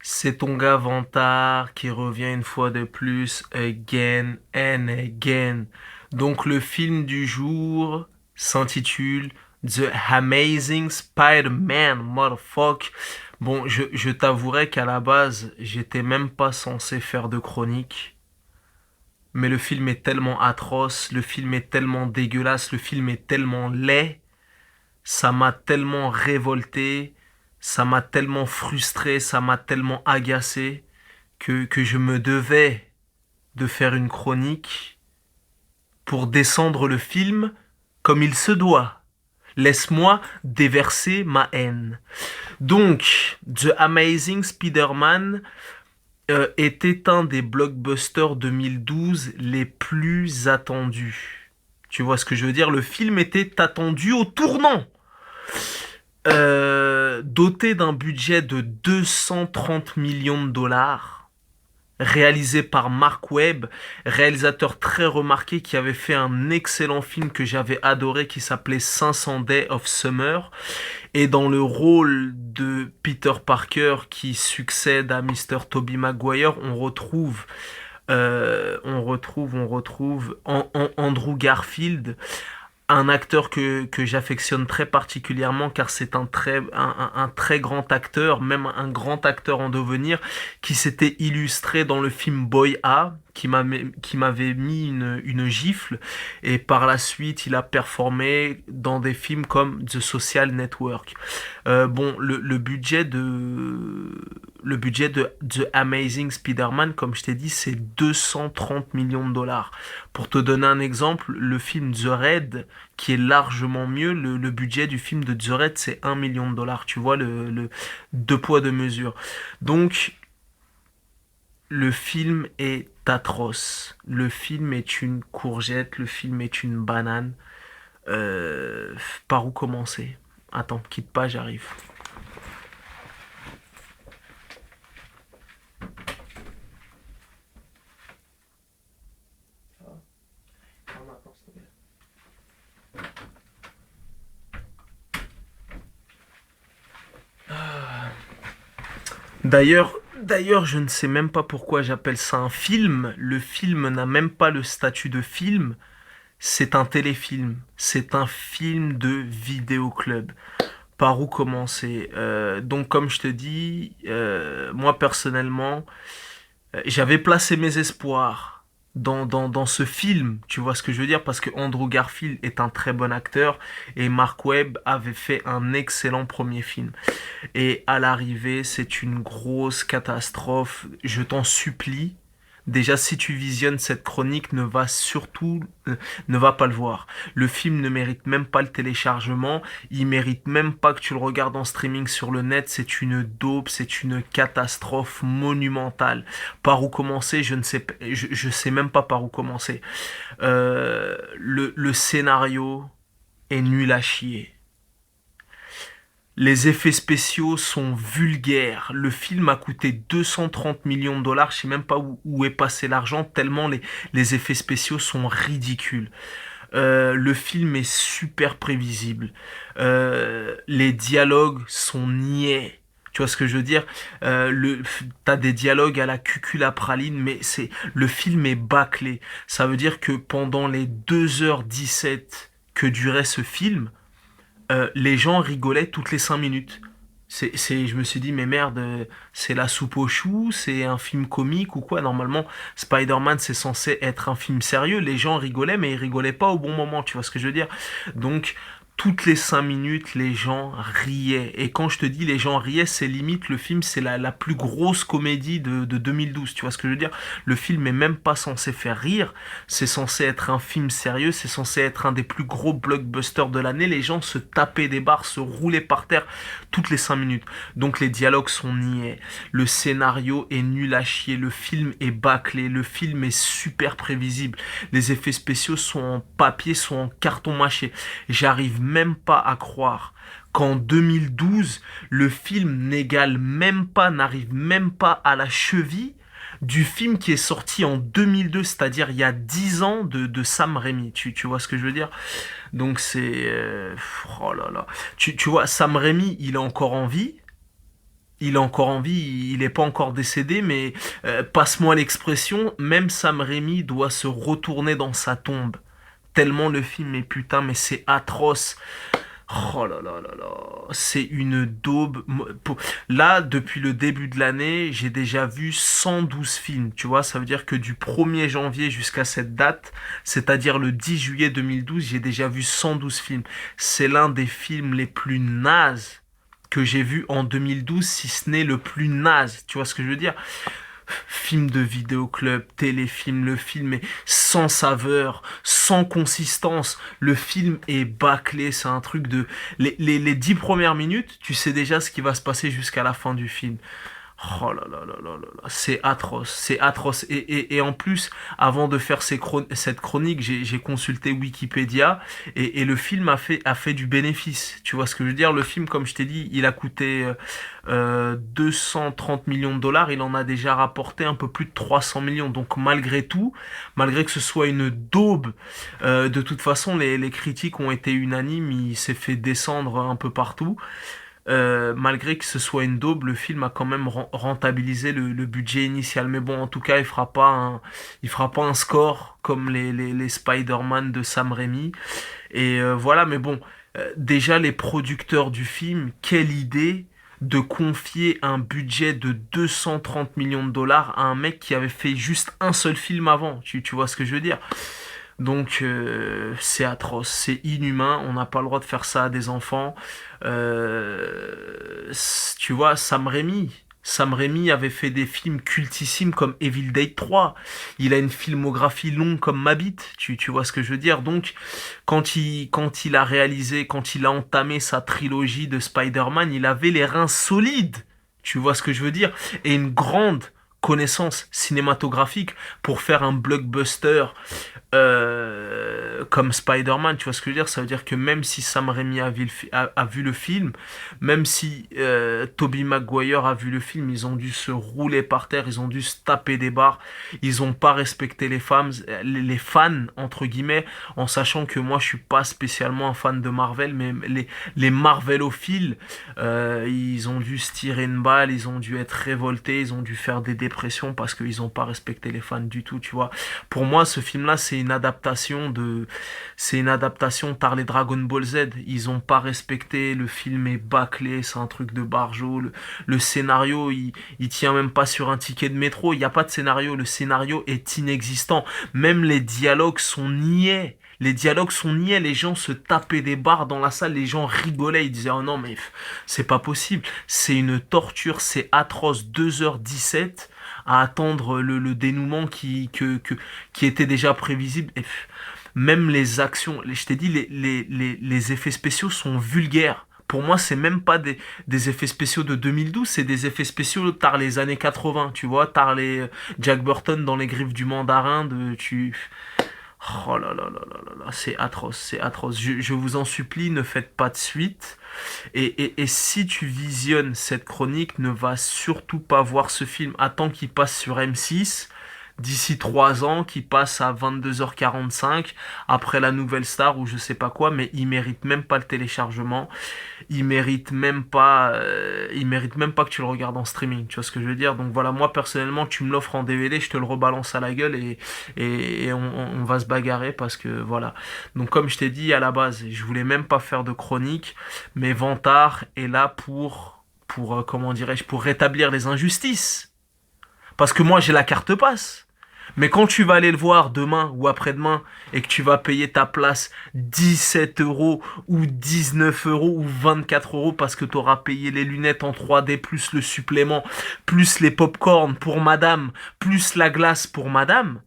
C'est ton gars Vantard qui revient une fois de plus, again and again. Donc le film du jour s'intitule The Amazing Spider-Man, motherfuck. Bon, je t'avouerai qu'à la base, j'étais même pas censé faire de chronique. Mais le film est tellement atroce, le film est tellement dégueulasse, le film est tellement laid, ça m'a tellement révolté, ça m'a tellement frustré, ça m'a tellement agacé que je me devais de faire une chronique pour descendre le film comme il se doit. Laisse-moi déverser ma haine. Donc, The Amazing Spider-Man était un des blockbusters 2012 les plus attendus. Tu vois ce que je veux dire? Le film était attendu au tournant. Doté d'un budget de 230 millions de dollars, réalisé par Mark Webb, réalisateur très remarqué qui avait fait un excellent film que j'avais adoré qui s'appelait 500 Days of Summer. Et dans le rôle de Peter Parker qui succède à Mr. Tobey Maguire, on retrouve Andrew Garfield, un acteur que j'affectionne très particulièrement car c'est un très grand acteur, même un grand acteur en devenir, qui s'était illustré dans le film Boy A, qui m'avait mis une gifle, et par la suite il a performé dans des films comme The Social Network. Bon, le budget de The Amazing Spider-Man, comme je t'ai dit, c'est 230 millions de dollars. Pour te donner un exemple, le film The Raid, qui est largement mieux, le budget du film de The Raid, c'est 1 million de dollars. Tu vois, le deux poids, deux mesures. Donc, le film est atroce. Le film est une courgette, le film est une banane. Euh, Par où commencer? Attends, quitte pas, j'arrive. D'ailleurs, je ne sais même pas pourquoi j'appelle ça un film. Le film n'a même pas le statut de film. C'est un téléfilm. C'est un film de vidéoclub. Par où commencer? Donc, comme je te dis, moi personnellement, j'avais placé mes espoirs dans ce film, tu vois ce que je veux dire, parce que Andrew Garfield est un très bon acteur et Mark Webb avait fait un excellent premier film. Et à l'arrivée, c'est une grosse catastrophe. Je t'en supplie. Déjà, si tu visionnes cette chronique, ne va pas le voir. Le film ne mérite même pas le téléchargement. Il mérite même pas que tu le regardes en streaming sur le net. C'est une daube, c'est une catastrophe monumentale. Par où commencer, je sais même pas par où commencer. Le scénario est nul à chier. Les effets spéciaux sont vulgaires. Le film a coûté 230 millions de dollars. Je sais même pas où est passé l'argent, tellement les effets spéciaux sont ridicules. Le film est super prévisible. Les dialogues sont niais. Tu vois ce que je veux dire? T'as des dialogues à la cuculapraline, mais le film est bâclé. Ça veut dire que pendant les 2h17 que durait ce film, les gens rigolaient toutes les 5 minutes. Je me suis dit, mais merde, c'est la soupe aux choux, c'est un film comique ou quoi? Normalement, Spider-Man, c'est censé être un film sérieux. Les gens rigolaient, mais ils rigolaient pas au bon moment, tu vois ce que je veux dire? Donc, toutes les 5 minutes, les gens riaient. Et quand je te dis les gens riaient, c'est limite, le film, c'est la plus grosse comédie de 2012, tu vois ce que je veux dire? Le film est même pas censé faire rire, c'est censé être un film sérieux, c'est censé être un des plus gros blockbusters de l'année. Les gens se tapaient des barres, se roulaient par terre toutes les 5 minutes. Donc les dialogues sont niais, le scénario est nul à chier, le film est bâclé, le film est super prévisible, les effets spéciaux sont en papier, sont en carton mâché. J'arrive même pas à croire qu'en 2012, le film n'arrive même pas à la cheville du film qui est sorti en 2002, c'est-à-dire il y a 10 ans de Sam Raimi. Tu vois ce que je veux dire? Donc c'est... oh là là. Tu vois, Sam Raimi, il est encore en vie. Il est encore en vie, il n'est pas encore décédé, mais passe-moi l'expression, même Sam Raimi doit se retourner dans sa tombe. Tellement le film est putain, mais c'est atroce. Oh là là là là, c'est une daube. Là, depuis le début de l'année, j'ai déjà vu 112 films. Tu vois, ça veut dire que du 1er janvier jusqu'à cette date, c'est-à-dire le 10 juillet 2012, j'ai déjà vu 112 films. C'est l'un des films les plus nazes que j'ai vu en 2012, si ce n'est le plus naze. Tu vois ce que je veux dire? Film de vidéoclub, téléfilm, le film est sans saveur, sans consistance. Le film est bâclé, c'est un truc de... Les 10 premières minutes, tu sais déjà ce qui va se passer jusqu'à la fin du film. Oh là là là là là là, c'est atroce, c'est atroce. Et en plus, avant de faire cette chronique, j'ai consulté Wikipédia et le film a fait du bénéfice. Tu vois ce que je veux dire? Le film, comme je t'ai dit, il a coûté 230 millions de dollars, il en a déjà rapporté un peu plus de 300 millions. Donc malgré tout, malgré que ce soit une daube, de toute façon, les critiques ont été unanimes, il s'est fait descendre un peu partout. Malgré que ce soit une daube, le film a quand même rentabilisé le budget initial. Mais bon, en tout cas, il fera pas un score comme les Spider-Man de Sam Raimi. Et voilà, mais bon, déjà les producteurs du film, quelle idée de confier un budget de 230 millions de dollars à un mec qui avait fait juste un seul film avant. Tu vois ce que je veux dire? Donc c'est atroce, c'est inhumain, on n'a pas le droit de faire ça à des enfants. Tu vois, Sam Raimi avait fait des films cultissimes comme Evil Dead 3. Il a une filmographie longue comme ma bite, tu vois ce que je veux dire. Donc quand il a réalisé, quand il a entamé sa trilogie de Spider-Man, il avait les reins solides. Tu vois ce que je veux dire? Et une grande connaissance cinématographique pour faire un blockbuster comme Spider-Man, tu vois ce que je veux dire? Ça veut dire que même si Sam Raimi a vu le film, même si Tobey Maguire a vu le film, ils ont dû se rouler par terre, ils ont dû se taper des barres, ils ont pas respecté les femmes, les fans, entre guillemets, en sachant que moi je suis pas spécialement un fan de Marvel, mais les Marvelophiles, ils ont dû se tirer une balle, ils ont dû être révoltés, ils ont dû faire des dépressions parce qu'ils ont pas respecté les fans du tout, tu vois? Pour moi, ce film-là, c'est une adaptation par les Dragon Ball Z. Ils ont pas respecté, le film est bâclé, c'est un truc de barjot. Le scénario, il tient même pas sur un ticket de métro. Il n'y a pas de scénario. Le scénario est inexistant. Même les dialogues sont niais. Les dialogues sont niais, les gens se tapaient des barres dans la salle, les gens rigolaient, ils disaient oh non mais c'est pas possible, c'est une torture, c'est atroce, 2h17 à attendre le dénouement qui était déjà prévisible. Et même les actions, je t'ai dit, les effets spéciaux sont vulgaires. Pour moi, c'est même pas des effets spéciaux de 2012, c'est des effets spéciaux tard les années 80, tu vois, tard les Jack Burton dans les griffes du mandarin, Oh là là là là là là, c'est atroce, c'est atroce. Je vous en supplie, ne faites pas de suite. Et si tu visionnes cette chronique, ne va surtout pas voir ce film. Attends qu'il passe sur M6 d'ici 3 ans, qu'il passe à 22h45 après la nouvelle star ou je sais pas quoi, mais il mérite même pas le téléchargement. Il mérite même pas que tu le regardes en streaming. Tu vois ce que je veux dire? Donc voilà, moi personnellement, tu me l'offres en DVD, je te le rebalance à la gueule et on va se bagarrer parce que voilà. Donc comme je t'ai dit à la base, je voulais même pas faire de chronique, mais Vantard est là pour comment dirais-je, pour rétablir les injustices. Parce que moi j'ai la carte passe. Mais quand tu vas aller le voir demain ou après-demain et que tu vas payer ta place 17 euros ou 19 euros ou 24 euros parce que tu auras payé les lunettes en 3D plus le supplément, plus les pop-corn pour madame, plus la glace pour madame,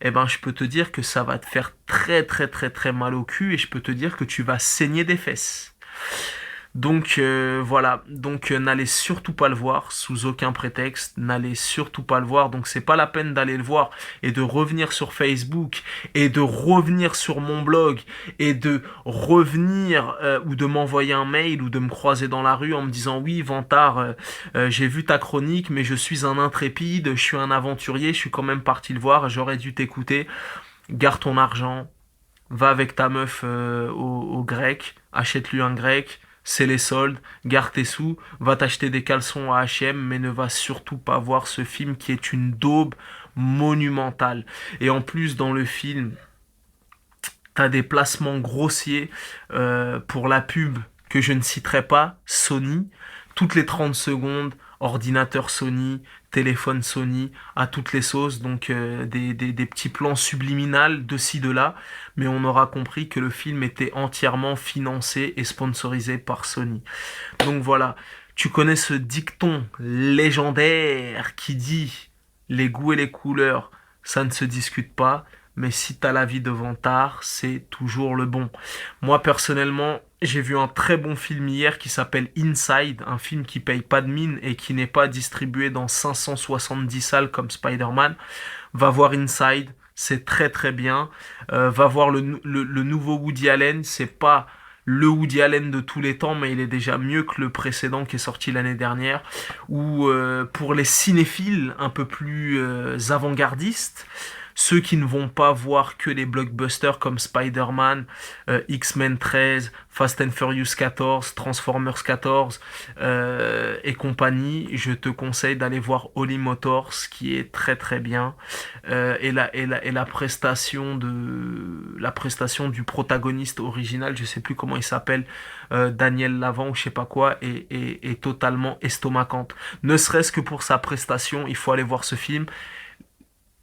eh ben je peux te dire que ça va te faire très très très très mal au cul et je peux te dire que tu vas saigner des fesses. Donc voilà, donc n'allez surtout pas le voir sous aucun prétexte, n'allez surtout pas le voir, donc c'est pas la peine d'aller le voir et de revenir sur Facebook et de revenir sur mon blog et de revenir ou de m'envoyer un mail ou de me croiser dans la rue en me disant oui Vantard, j'ai vu ta chronique mais je suis un intrépide, je suis un aventurier, je suis quand même parti le voir, j'aurais dû t'écouter, garde ton argent, va avec ta meuf au grec, achète-lui un grec, c'est les soldes, garde tes sous, va t'acheter des caleçons à H&M, mais ne va surtout pas voir ce film qui est une daube monumentale. Et en plus, dans le film, t'as des placements grossiers pour la pub que je ne citerai pas, Sony, toutes les 30 secondes, ordinateur Sony, téléphone Sony, à toutes les sauces, donc des petits plans subliminales de ci, de là, mais on aura compris que le film était entièrement financé et sponsorisé par Sony. Donc voilà, tu connais ce dicton légendaire qui dit les goûts et les couleurs, ça ne se discute pas, mais si t'as la vie devant tard, c'est toujours le bon. Moi personnellement, j'ai vu un très bon film hier qui s'appelle Inside, un film qui paye pas de mine et qui n'est pas distribué dans 570 salles comme Spider-Man. Va voir Inside, c'est très très bien. Va voir le nouveau Woody Allen, c'est pas le Woody Allen de tous les temps, mais il est déjà mieux que le précédent qui est sorti l'année dernière. Ou pour les cinéphiles un peu plus avant-gardistes, ceux qui ne vont pas voir que les blockbusters comme Spider-Man, X-Men 13, Fast and Furious 14, Transformers 14 et compagnie, je te conseille d'aller voir Holly Motors qui est très très bien. La prestation du protagoniste original, je sais plus comment il s'appelle, Daniel Lavant ou je sais pas quoi, est totalement estomacante. Ne serait-ce que pour sa prestation, il faut aller voir ce film.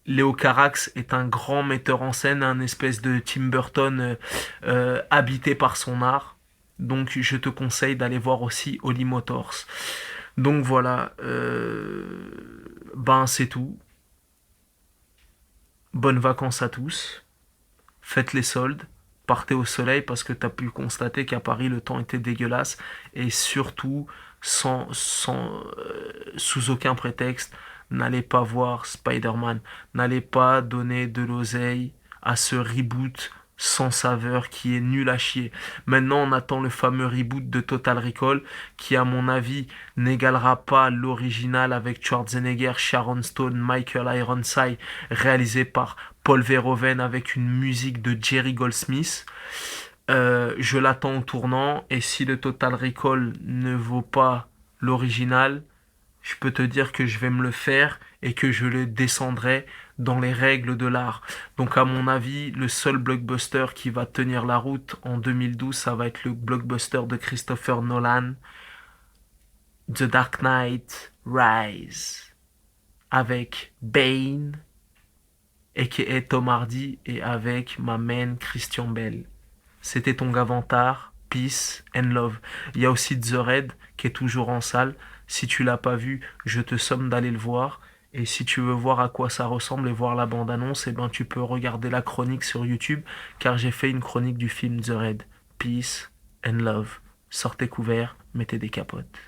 Léo Carax est un grand metteur en scène, un espèce de Tim Burton habité par son art. Donc je te conseille d'aller voir aussi Holly Motors. Donc voilà, ben c'est tout. Bonnes vacances à tous. Faites les soldes. Partez au soleil parce que tu as pu constater qu'à Paris le temps était dégueulasse. Et surtout, sous aucun prétexte, n'allez pas voir Spider-Man. N'allez pas donner de l'oseille à ce reboot sans saveur qui est nul à chier. Maintenant, on attend le fameux reboot de Total Recall qui, à mon avis, n'égalera pas l'original avec Schwarzenegger, Sharon Stone, Michael Ironside, réalisé par Paul Verhoeven avec une musique de Jerry Goldsmith. Je l'attends au tournant et si le Total Recall ne vaut pas l'original, je peux te dire que je vais me le faire et que je le descendrai dans les règles de l'art. Donc à mon avis, le seul blockbuster qui va tenir la route en 2012, ça va être le blockbuster de Christopher Nolan, The Dark Knight Rise, avec Bane, a.k.a. Tom Hardy, et avec ma main Christian Bale. C'était ton Gavantar, Peace and Love. Il y a aussi The Raid qui est toujours en salle. Si tu l'as pas vu, je te somme d'aller le voir. Et si tu veux voir à quoi ça ressemble et voir la bande-annonce, eh ben tu peux regarder la chronique sur YouTube, car j'ai fait une chronique du film The Raid. Peace and Love. Sortez couverts, mettez des capotes.